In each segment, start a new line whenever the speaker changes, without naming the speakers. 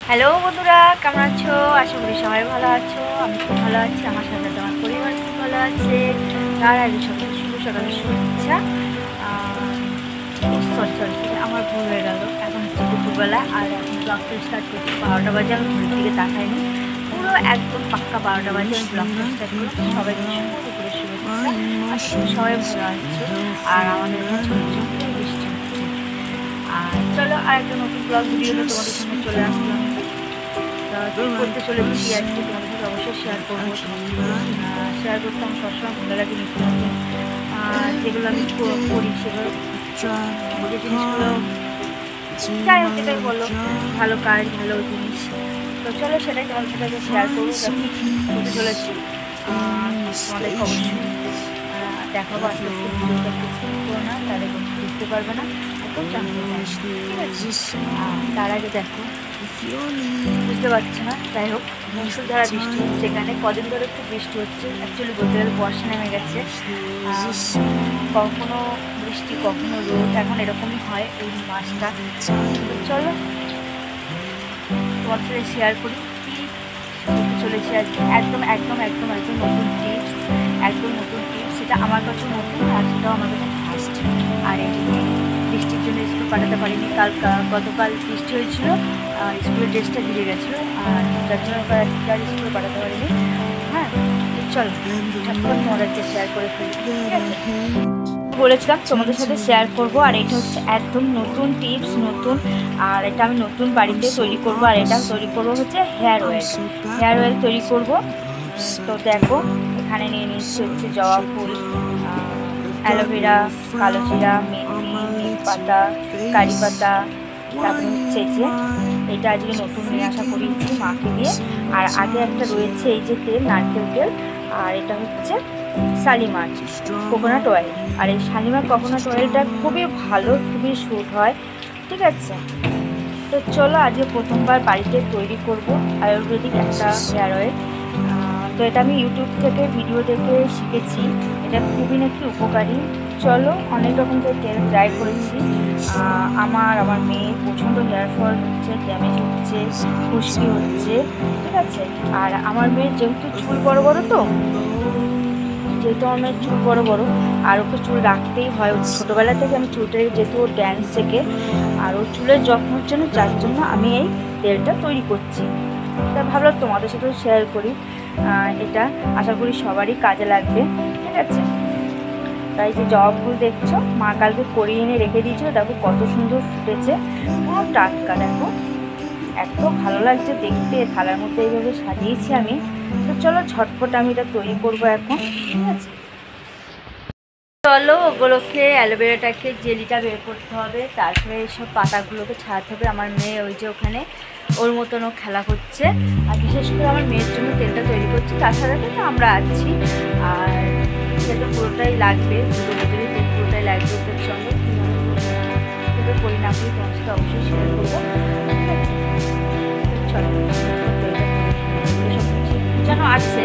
Hello বন্ধুরা, কেমন আছো? আশা করি সবাই ভালো আছো। আমি খুব ভালো আছি, আমার সাথে আমার পরিবার খুব ভালো আছে। তার আগে সকালে শুভ সকালে শুভেচ্ছা। সরি আমার ভুল হয়ে গেল। এখন হচ্ছে দুপুরবেলা আর এখন ব্লগটা স্টার্ট করছি 12টা বাজে। আমি ঘুরের দিকে তাকাইনি, পুরো একদম পাক্কা 12টা বাজে আমি ব্লগটা স্টার্ট করছি। সবাইকে দুপুরে শুভেচ্ছা। আশা করি সবাই ভালো আছো। আর আমাদের ছোট ছোট বৃষ্টি হচ্ছে। আর চলো আর একটা নতুন ব্লগ ভিডিওতে তোমাদের সামনে চলে আসলাম। করতে চলেছি আজকে তোমাদের সাথে অবশ্যই শেয়ার করবো। শেয়ার করতে আমার সবসময় ভালো লাগে নিত্য নতুন যেগুলো আমি করি সেগুলো যে জিনিসগুলো যাই হোক এটাই বলো ভালো কাজ ভালো জিনিস। তো চলো সেটাই তোমাদের সাথে শেয়ার করবো। করতে চলেছি তোমাদেরকে অবশ্যই দেখাবো। আস্তে আস্তে ভিডিওটা করো না, তাহলে বুঝতে পারবে না, একদম জানতে পারবে। ঠিক আছে, তার আগে দেখো বুঝতে পারছে না। যাই হোক, মুষলধারা বৃষ্টি হচ্ছে এখানে, কদিন ধরে খুব বৃষ্টি হচ্ছে। অ্যাকচুয়ালি বলতে গেলে বর্ষা নেমে গেছে। কখনো বৃষ্টি কখনো রোদ, এখন এরকমই হয় এই মাসটা। চলো তোমার সাথে শেয়ার করি কি চলেছে আজকে। একদম একদম একদম একদম নতুন টিপস, একদম নতুন টিপস। সেটা আমার কাছে নতুন আর সেটাও আমার কাছে ফার্স্ট। আর এই বৃষ্টির জন্য স্কুল পাঠাতে পারিনি। গতকাল বৃষ্টি হয়েছিল, স্কুলের ড্রেসটা ভিজে গেছিলো, আর যার জন্য স্কুলে পাঠাতে পারিনি। হ্যাঁ চলো ঝটপট তোমাদেরকে শেয়ার করে ফেলি। ঠিক আছে, বলেছিলাম তোমাদের সাথে শেয়ার করব। আর এটা হচ্ছে একদম নতুন টিপস, নতুন। আর এটা আমি নতুন বাড়িতে তৈরি করব। আর এটা তৈরি করব হচ্ছে হেয়ার অয়েল তৈরি করব। তো দেখো এখানে নিয়ে নিচ্ছি হচ্ছে জবা ফুল, অ্যালোভেরা, কালো জিরা, মেথি, নিম পাতা, কারি পাতা, তারপরে হচ্ছে এই যে এটা আজকে নতুন নিয়ে আসা করিয়েছি মাকে দিয়ে। আর আগে একটা রয়েছে এই যে তেল, নারকেল তেল। আর এটা হচ্ছে শালিমার কোকোনাট অয়েল। আর এই শালিমার কোকোনাট অয়েলটা খুবই ভালো, খুবই স্যুট হয়। ঠিক আছে, তো চলো আজকে প্রথমবার বাড়িতে তৈরি করব আয়ুর্বেদিক একটা হেয়ার অয়েল। তো এটা আমি ইউটিউব থেকে ভিডিও দেখে শিখেছি। এটা খুবই নাকি উপকারী। চলো অনেক রকম তেল ট্রাই করেছি। আমার মেয়ের প্রচণ্ড হেয়ার ফল হচ্ছে, ড্যামেজ হচ্ছে, খুশকি হচ্ছে। ঠিক আছে, আর আমার মেয়ের যেহেতু চুল বড় বড়, তো যেহেতু আমার মেয়ের চুল বড় বড় আর ওকে চুল রাখতেই হয়। ছোটোবেলা থেকে আমি চুলটা যেহেতু ও ড্যান্স শেখে, আর ওর চুলের যত্নের জন্য, যার জন্য আমি এই তেলটা তৈরি করছি। তা ভাবলাম তোমাদের সাথেও শেয়ার করি। এটা আশা করি সবারই কাজে লাগবে। ঠিক আছে, তাই যে জবা ফুল দেখছো মা কালকে করিয়ে এনে রেখে দিয়েছিল, দেখো কত সুন্দর ফুটেছে, পুরো টাটকা। দেখো এত ভালো লাগছে দেখতে, থালার মধ্যে এইভাবে সাজিয়েছি আমি। তো চলো ঝটপট আমি এটা তৈরি করবো এখন। ঠিক আছে, চলো ওগুলোকে অ্যালোভেরাটাকে জেলিটা বের করতে হবে, তারপরে এইসব পাতাগুলোকে ছাড়াতে হবে। আমার মেয়ে ওই যে ওখানে ওর মতনও খেলা করছে। আর বিশেষ করে আমার মেয়ের জন্য তেলটা তৈরি করছি, তাছাড়া তো আমরা আছি। আর তেলটা পুরোটাই লাগবে, দুটো বোতলে তেল পুরোটাই লাগবে। তো চলো কীভাবে করি না করি তোমার সাথে অবশ্যই শেয়ার করবো। ঠিক আছে, চলো যেন আছে,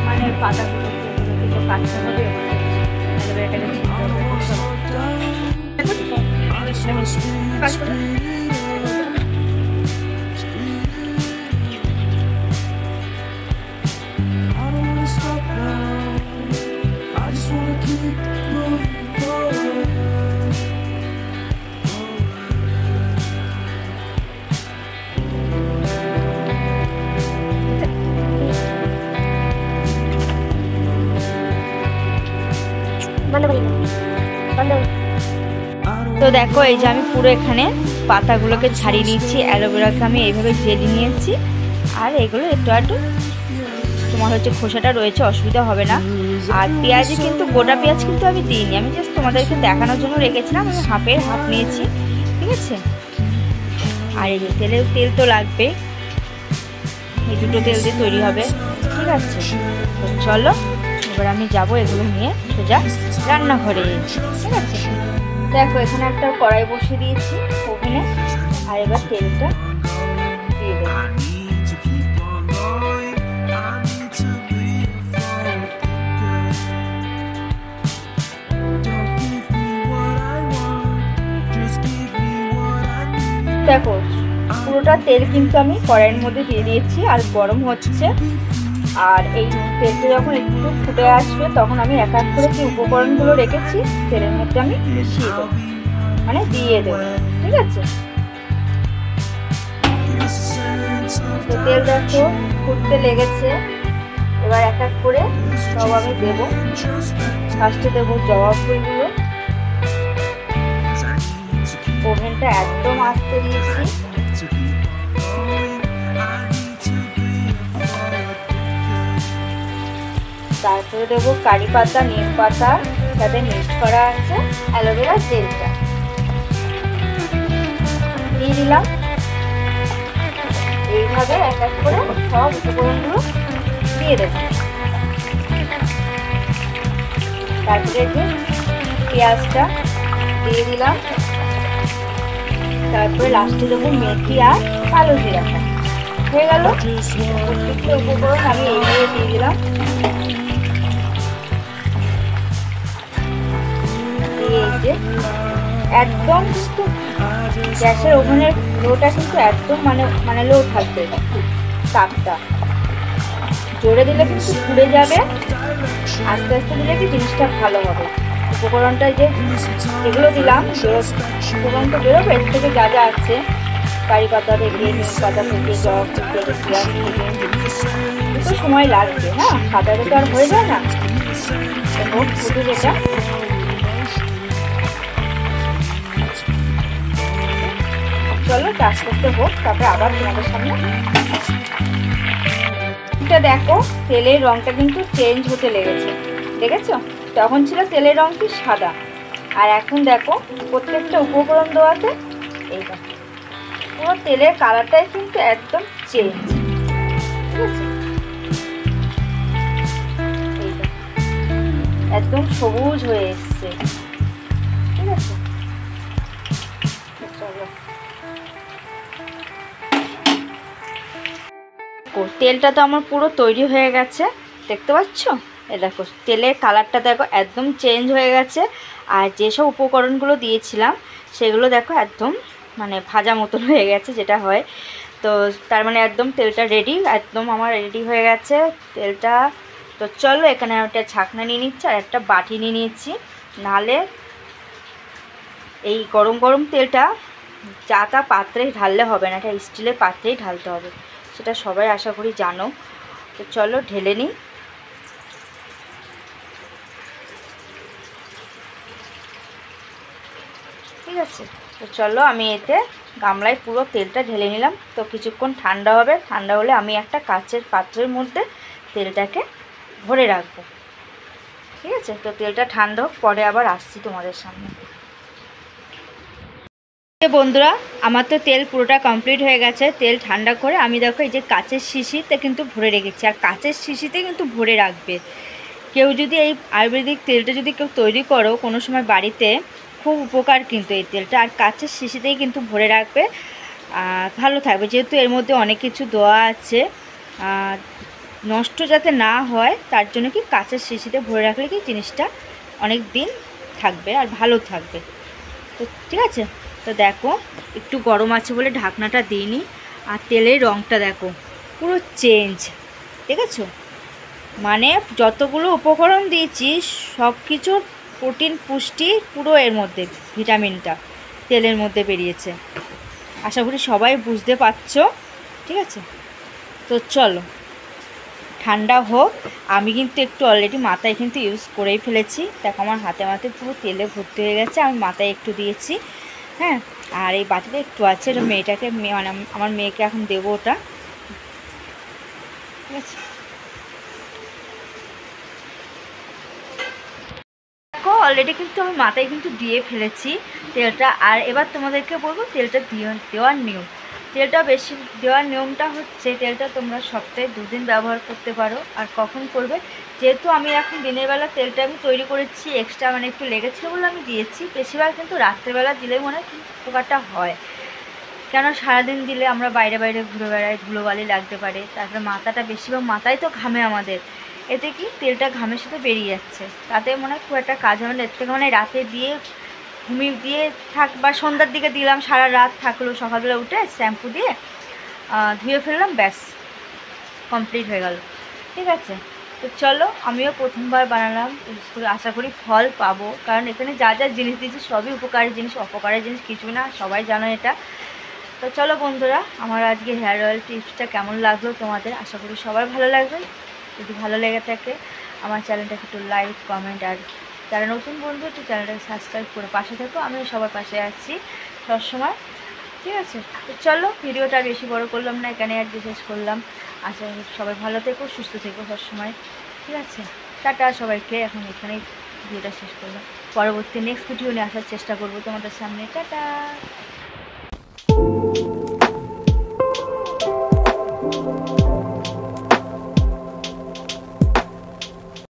মানে পাতাগুলোকে কাটতে হবে, অ্যালোভেরাটাকে তো দেখো এই যে আমি পুরো এখানে পাতাগুলোকে ছাড়িয়ে নিয়েছি, অ্যালোভেরাকে আমি এইভাবে জেলি নিয়েছি। আর এগুলো একটু একটু তোমার হচ্ছে খোসাটা রয়েছে, অসুবিধা হবে না। আর পেঁয়াজে কিন্তু গোটা পেঁয়াজ কিন্তু আমি দিইনি, আমি জাস্ট তোমাদেরকে দেখানোর জন্য রেখেছিলাম। আমি হাফ নিয়েছি। ঠিক আছে, আর এই যে তেল তো লাগবে, এই দুটো তেল দিয়ে তৈরি হবে। ঠিক আছে, তো চলো এবার আমি যাব এগুলো নিয়ে সোজা রান্নাঘরে। ঠিক আছে, দেখো এখানে একটা কড়াই বসিয়ে দিয়েছি ওভেনে। আর এবার তেলটা দিয়ে দেবো। দেখো পুরোটা তেল কিন্তু আমি কড়াইয়ের মধ্যে দিয়ে দিয়েছি আর গরম হচ্ছে। আর এই তেলটা যখন একটু ফুটে আসবে তখন আমি এক এক করে যে উপকরণগুলো রেখেছি তেলের মধ্যে আমি মিশিয়ে দেবো, মানে দিয়ে দেবো। ঠিক আছে, তো তেল দেখো ফুটতে লেগেছে। এবার এক এক করে সব আমি দেবো। ফার্স্টে দেবো জবা ফুলগুলো। ওভেনটা একদম আস্তে দিয়েছি। তারপরে দেবো কারি পাতা, নিম পাতা, সাথে মিক্সড করা আছে অ্যালোভেরা জেলটা দিয়ে দিলাম। এইভাবে এক এক করে সব উপকরণগুলো দিয়ে দেবো। তারপরে যে পেঁয়াজটা দিয়ে দিলাম। তারপরে লাস্টে দেবো মেথি আর কালো জিরাটা। হয়ে গেল প্রত্যেকটা উপকরণ আমি এইভাবে দিয়ে দিলাম। দিয়ে এই যে একদম কিন্তু গ্যাসের ওভেনের লোটা কিন্তু একদম মানে লো থাকবে তাপটা। জোরে দিলে কিন্তু পুড়ে যাবে, আস্তে আস্তে দিলে কি জিনিসটা ভালো হবে। উপকরণটা যে এগুলো দিলাম উপকরণটা বেরোবে এর থেকে যা যা আছে, কারি পাতা থেকে, নিম পাতা থেকে, জবা ফুল থেকে, পেঁয়াজ থেকে, একটু সময় লাগবে। হ্যাঁ, সাদাটা তো আর হয়ে যায় না। হোক ফুটুক এটা। চলো আস্তে আস্তে হোক, তারপরে আবার তোমাদের সামনে। এটা দেখো তেলের রঙটা কিন্তু চেঞ্জ হতে লেগেছে, দেখেছো? তখন ছিল তেলের রঙটি সাদা, আর এখন দেখো প্রত্যেকটা উপকরণ দেওয়াতে এইটা পুরো তেলের কালারটাই কিন্তু একদম চেঞ্জ। ঠিক আছে, এইটা একদম সবুজ হয়ে এসছে। ঠিক আছে, চলো তেলটা তো আমার পুরো তৈরি হয়ে গেছে, দেখতে পাচ্ছ? এ দেখো তেলের কালারটা দেখো একদম চেঞ্জ হয়ে গেছে। আর যেসব উপকরণগুলো দিয়েছিলাম সেগুলো দেখো একদম মানে ভাজা মতন হয়ে গেছে, যেটা হয়। তো তার মানে একদম তেলটা রেডি, একদম আমার রেডি হয়ে গেছে তেলটা। তো চলো এখানে একটা ছাকনা নিয়ে নিচ্ছি আর একটা বাটি নিয়ে নিচ্ছি। নাহলে এই গরম গরম তেলটা যা তা পাত্রে ঢাললে হবে না, এটা স্টিলের পাত্রেই ঢালতে হবে, সেটা সবাই আশা করি জানো। তো চলো ঢেলে নিই। ঠিক আছে, তো চলো আমি এতে গামলায় পুরো তেলটা ঢেলে নিলাম। তো কিছুক্ষণ ঠান্ডা হবে, ঠান্ডা হলে আমি একটা কাচের পাত্রের মধ্যে তেলটাকে ভরে রাখবো। ঠিক আছে, তো তেলটা ঠান্ডা হোক, পরে আবার আসছি তোমাদের সামনে। বন্ধুরা আমার তো তেল পুরোটা কমপ্লিট হয়ে গেছে। তেল ঠান্ডা করে আমি দেখো এই যে কাচের শিশিতে কিন্তু ভরে রেখেছি, আর কাচের শিশিতে কিন্তু ভরে রাখবে। কেউ যদি এই আয়ুর্বেদিক তেলটা যদি কেউ তৈরি করো কোনো সময় বাড়িতে, খুব উপকার কিন্তু এই তেলটা। আর কাচের শিশিতেই কিন্তু ভরে রাখবে, ভালো থাকবে। যেহেতু এর মধ্যে অনেক কিছু দেওয়া আছে, নষ্ট যাতে না হয় তার জন্য কি কাচের শিশিতে ভরে রাখলে কি জিনিসটা অনেক দিন থাকবে আর ভালো থাকবে। তো ঠিক আছে, তো দেখো একটু গরম আছে বলে ঢাকনাটা দিইনি। আর তেলের রঙটা দেখো পুরো চেঞ্জ, দেখেছো? মানে যতগুলো উপকরণ দিয়েছি সব কিছুর প্রোটিন পুষ্টি পুরো এর মধ্যে, ভিটামিনটা তেলের মধ্যে বেরিয়েছে। আশা করি সবাই বুঝতে পারছো। ঠিক আছে, তো চলো ঠান্ডা হোক। আমি কিন্তু একটু অলরেডি মাথায় কিন্তু ইউজ করেই ফেলেছি। দেখো আমার হাতে মাথায় পুরো তেলে ভর্তি হয়ে গেছে, আমি মাথায় একটু দিয়েছি। হ্যাঁ, আর এই বাটিতে একটু আছে, এটা মেয়েটাকে মানে আমার মেয়েকে এখন দেবো ওটা। ঠিক আছে, দেখো অলরেডি কিন্তু আমি মাথায় কিন্তু দিয়ে ফেলেছি তেলটা। আর এবার তোমাদেরকে বলবো তেলটা দেওয়ার নিয়ম। তেলটা বেশি দেওয়ার নিয়মটা হচ্ছে, তেলটা তোমরা সপ্তাহে 2 দিন ব্যবহার করতে পারো। আর কখন করবে, যেহেতু আমি এখন দিনের বেলা তেলটা আমি তৈরি করেছি, এক্সট্রা মানে একটু লেগেছিলো বলে আমি দিয়েছি। বেশিরভাগ কিন্তু রাত্রেবেলা দিলেই মনে হয় উপকারটা হয়, কেন সারাদিন দিলে আমরা বাইরে বাইরে ঘুরে বেড়াই, ধুলোবালি লাগতে পারে। তারপরে মাথাটা বেশিরভাগ মাথায় তো ঘামে আমাদের, এতে কি তেলটা ঘামের সাথে বেরিয়ে যাচ্ছে, তাতে মনে হয় খুব একটা কাজ হবে না। এর থেকে মানে রাতে দিয়ে ঘুমিয়ে দিয়ে থাক বা সন্ধ্যার দিকে দিলাম, সারা রাত থাকলো, সকালবেলা উঠে শ্যাম্পু দিয়ে ধুয়ে ফেললাম, ব্যাস কমপ্লিট হয়ে গেল। ঠিক আছে, তো চলো আমিও প্রথমবার বানালাম, আশা করি ফল পাবো, কারণ এখানে যা যা জিনিস দিয়েছি সবই উপকারী জিনিস, অপকারী জিনিস কিছু না, সবাই জানো এটা। তো চলো বন্ধুরা, আমার আজকে হেয়ার অয়েল টিপসটা কেমন লাগলো তোমাদের, আশা করি সবার ভালো লাগবে। যদি ভালো লেগে থাকে আমার চ্যানেলটাকে একটু লাইক কমেন্ট, আর যারা নতুন বন্ধু একটু চ্যানেলটাকে সাবস্ক্রাইব করে পাশে থাকো, আমিও সবার পাশে আছি সবসময়। ঠিক আছে, তো চলো ভিডিওটা বেশি বড় করলাম না, এখানে আর শেষ করলাম। আশা করি সবাই ভালো থেকো, সুস্থ থেকো সবসময়। ঠিক আছে, টাটা সবাইকে, এখন এখানেই ভিডিওটা শেষ করলাম। পরবর্তী নেক্সট ভিডিও নিয়ে আসার চেষ্টা করবো তোমাদের সামনে। টাটা।